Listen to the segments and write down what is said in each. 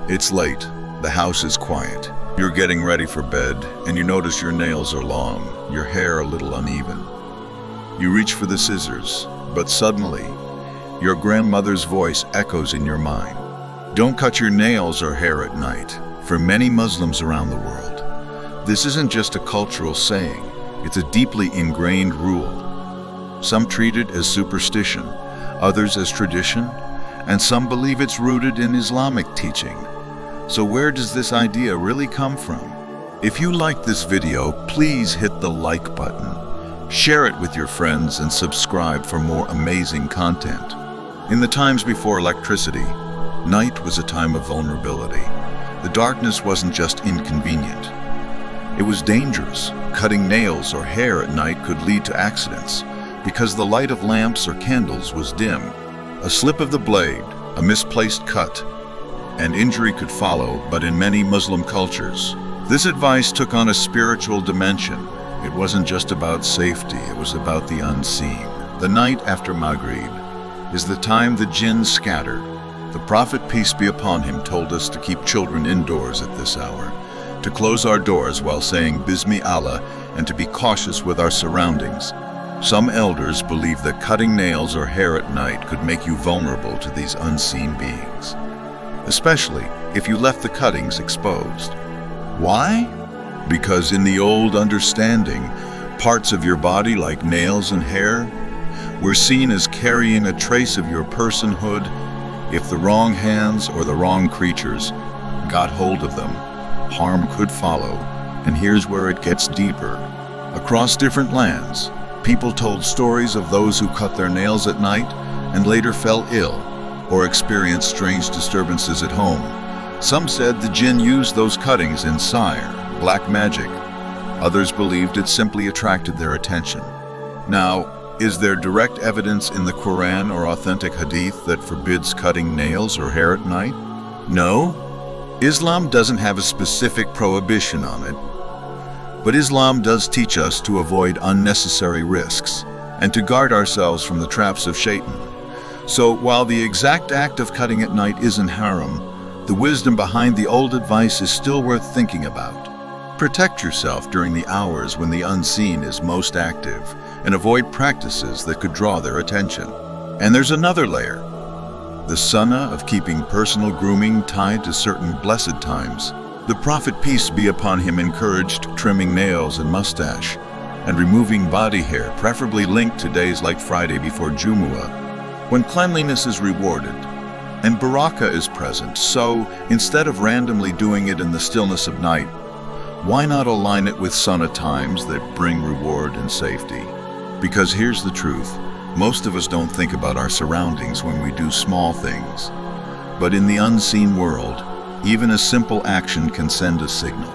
It's late. The house is quiet. You're getting ready for bed, and you notice your nails are long, your hair a little uneven. You reach for the scissors, but suddenly, your grandmother's voice echoes in your mind. Don't cut your nails or hair at night. For many Muslims around the world, this isn't just a cultural saying, it's a deeply ingrained rule. Some treat it as superstition, others as tradition, and some believe it's rooted in Islamic teaching. So where does this idea really come from? If you liked this video, please hit the like button, share it with your friends, and subscribe for more amazing content. In the times before electricity, night was a time of vulnerability. The darkness wasn't just inconvenient. It was dangerous. Cutting nails or hair at night could lead to accidents because the light of lamps or candles was dim. A slip of the blade, a misplaced cut, and injury could follow, but in many Muslim cultures, this advice took on a spiritual dimension. It wasn't just about safety, it was about the unseen. The night after Maghrib is the time the jinn scattered. The Prophet, peace be upon him, told us to keep children indoors at this hour, to close our doors while saying Bismi Allah, and to be cautious with our surroundings. Some elders believe that cutting nails or hair at night could make you vulnerable to these unseen beings, especially if you left the cuttings exposed. Why? Because in the old understanding, parts of your body like nails and hair were seen as carrying a trace of your personhood. If the wrong hands or the wrong creatures got hold of them, harm could follow. And here's where it gets deeper. Across different lands, people told stories of those who cut their nails at night and later fell ill or experienced strange disturbances at home. Some said the jinn used those cuttings in sire, black magic. Others believed it simply attracted their attention. Now, is there direct evidence in the Quran or authentic hadith that forbids cutting nails or hair at night? No. Islam doesn't have a specific prohibition on it. But Islam does teach us to avoid unnecessary risks and to guard ourselves from the traps of Satan. So while the exact act of cutting at night isn't haram, the wisdom behind the old advice is still worth thinking about. Protect yourself during the hours when the unseen is most active and avoid practices that could draw their attention. And there's another layer, the sunnah of keeping personal grooming tied to certain blessed times. The Prophet, peace be upon him, encouraged trimming nails and mustache and removing body hair, preferably linked to days like Friday before Jumu'ah, when cleanliness is rewarded and barakah is present. So instead of randomly doing it in the stillness of night, why not align it with sunnah times that bring reward and safety? Because here's the truth, most of us don't think about our surroundings when we do small things. But in the unseen world, even a simple action can send a signal.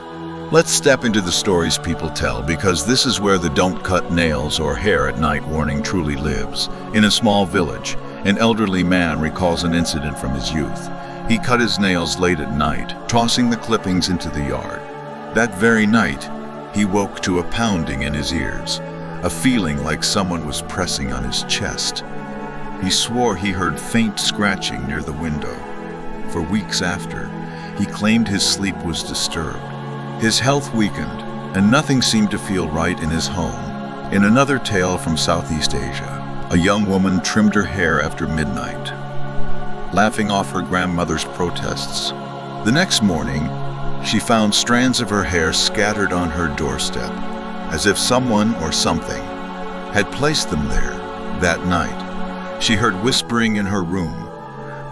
Let's step into the stories people tell, because this is where the don't cut nails or hair at night warning truly lives. In a small village, an elderly man recalls an incident from his youth. He cut his nails late at night, tossing the clippings into the yard. That very night, he woke to a pounding in his ears, a feeling like someone was pressing on his chest. He swore he heard faint scratching near the window. For weeks after, he claimed his sleep was disturbed. His health weakened, and nothing seemed to feel right in his home. In another tale from Southeast Asia, a young woman trimmed her hair after midnight, laughing off her grandmother's protests. The next morning, she found strands of her hair scattered on her doorstep, as if someone or something had placed them there that night. She heard whispering in her room,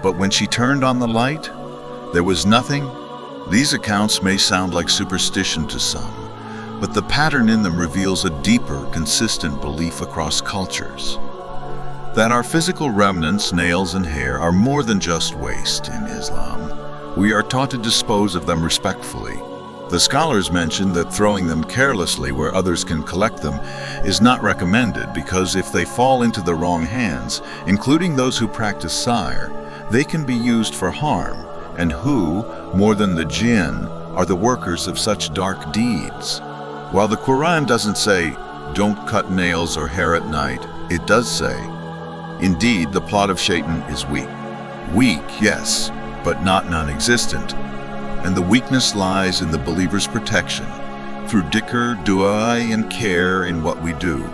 but when she turned on the light, there was nothing. These accounts may sound like superstition to some, but the pattern in them reveals a deeper, consistent belief across cultures. That our physical remnants, nails and hair, are more than just waste in Islam. We are taught to dispose of them respectfully. The scholars mention that throwing them carelessly where others can collect them is not recommended, because if they fall into the wrong hands, including those who practice sire, they can be used for harm. And who, more than the jinn, are the workers of such dark deeds? While the Quran doesn't say, don't cut nails or hair at night, it does say, indeed, the plot of Satan is weak. Weak, yes, but not non-existent, and the weakness lies in the believer's protection through dhikr, dua, and care in what we do.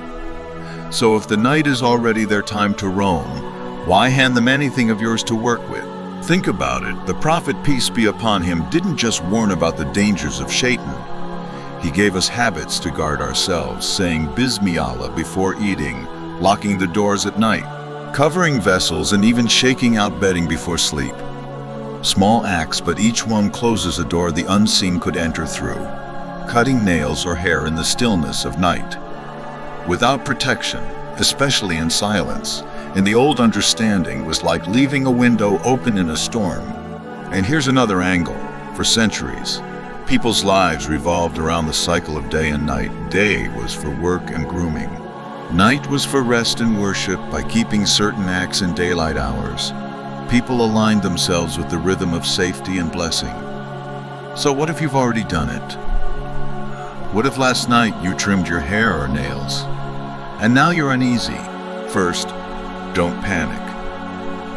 So if the night is already their time to roam, why hand them anything of yours to work with? Think about it. The Prophet, peace be upon him, didn't just warn about the dangers of Shaitan. He gave us habits to guard ourselves, saying Bismi Allah before eating, locking the doors at night, covering vessels, and even shaking out bedding before sleep. Small acts, but each one closes a door the unseen could enter through. Cutting nails or hair in the stillness of night. Without protection, especially in silence, in the old understanding, was like leaving a window open in a storm. And here's another angle. For centuries, people's lives revolved around the cycle of day and night. Day was for work and grooming. Night was for rest and worship. By keeping certain acts in daylight hours, people aligned themselves with the rhythm of safety and blessing. So what if you've already done it? What if last night you trimmed your hair or nails, and now you're uneasy? First, don't panic.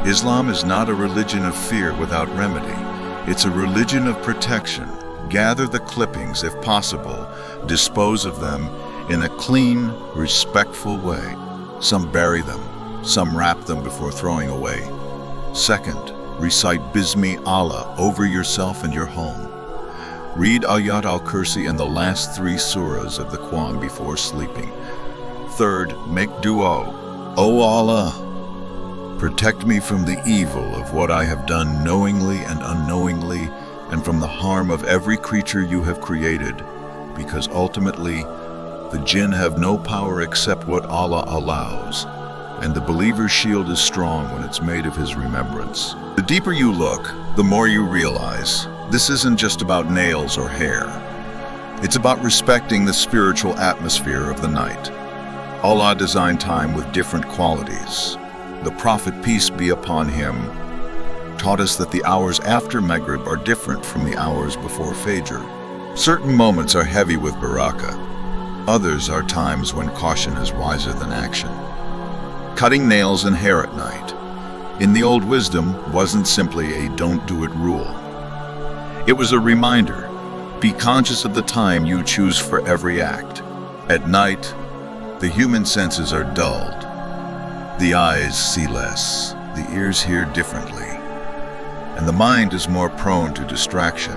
Islam is not a religion of fear without remedy. It's a religion of protection. Gather the clippings if possible. Dispose of them in a clean, respectful way. Some bury them, some wrap them before throwing away. Second, recite Bismi Allah over yourself and your home. Read Ayat al-Kursi and the last 3 surahs of the Quran before sleeping. Third, make dua. O Allah, protect me from the evil of what I have done knowingly and unknowingly, and from the harm of every creature you have created, because ultimately the jinn have no power except what Allah allows, and the believer's shield is strong when it's made of his remembrance. The deeper you look, the more you realize this isn't just about nails or hair. It's about respecting the spiritual atmosphere of the night. Allah designed time with different qualities. The Prophet, peace be upon him, taught us that the hours after Maghrib are different from the hours before Fajr. Certain moments are heavy with barakah. Others are times when caution is wiser than action. Cutting nails and hair at night, in the old wisdom, wasn't simply a don't do it rule. It was a reminder. Be conscious of the time you choose for every act. At night, the human senses are dulled. The eyes see less, the ears hear differently, and the mind is more prone to distraction.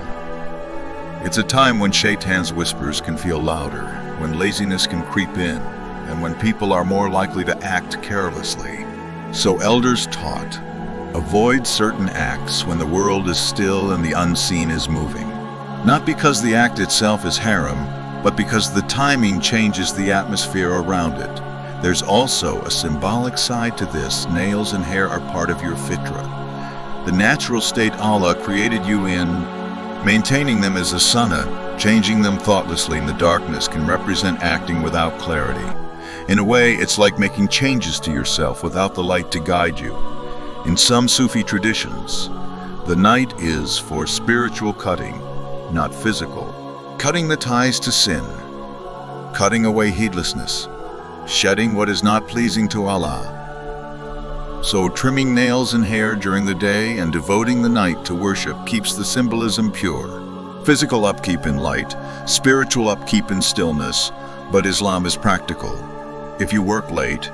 It's a time when Shaitan's whispers can feel louder, when laziness can creep in, and when people are more likely to act carelessly. So elders taught, avoid certain acts when the world is still and the unseen is moving. Not because the act itself is haram, but because the timing changes the atmosphere around it. There's also a symbolic side to this. Nails and hair are part of your fitrah, the natural state Allah created you in. Maintaining them as a sunnah, changing them thoughtlessly in the darkness, can represent acting without clarity. In a way, it's like making changes to yourself without the light to guide you. In some Sufi traditions, the night is for spiritual cutting, not physical. Cutting the ties to sin, cutting away heedlessness, shedding what is not pleasing to Allah. So trimming nails and hair during the day and devoting the night to worship keeps the symbolism pure. Physical upkeep in light, spiritual upkeep in stillness, but Islam is practical. If you work late,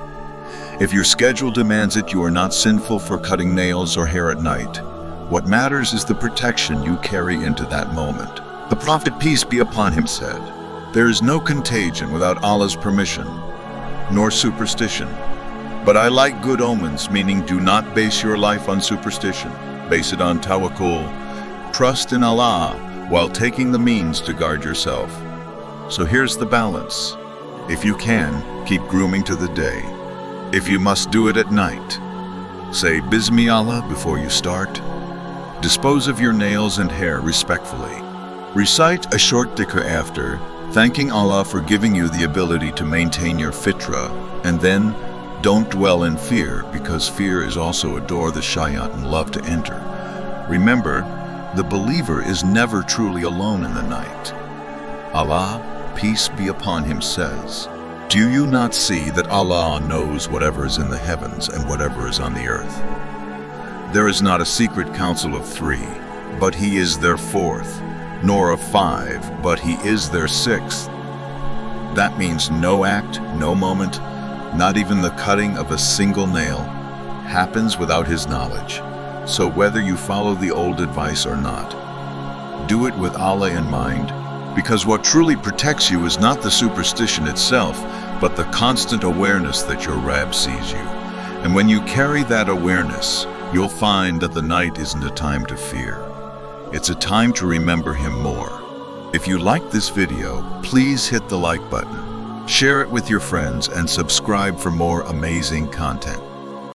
if your schedule demands it, you are not sinful for cutting nails or hair at night. What matters is the protection you carry into that moment. The Prophet, peace be upon him, said, "There is no contagion without Allah's permission, nor superstition. But I like good omens, meaning do not base your life on superstition. Base it on tawakkul. Trust in Allah while taking the means to guard yourself." So here's the balance. If you can, keep grooming to the day. If you must, do it at night. Say Bismi Allah before you start. Dispose of your nails and hair respectfully. Recite a short dhikr after, thanking Allah for giving you the ability to maintain your fitrah, and then don't dwell in fear, because fear is also a door the shaitan love to enter. Remember, the believer is never truly alone in the night. Allah, peace be upon him, says, "Do you not see that Allah knows whatever is in the heavens and whatever is on the earth? There is not a secret council of 3, but he is their 4th, nor of 5, but he is their 6th. That means no act, no moment, not even the cutting of a single nail, happens without his knowledge. So whether you follow the old advice or not, do it with Allah in mind, because what truly protects you is not the superstition itself, but the constant awareness that your Rabb sees you. And when you carry that awareness, you'll find that the night isn't a time to fear. It's a time to remember him more. If you liked this video, please hit the like button, share it with your friends, and subscribe for more amazing content.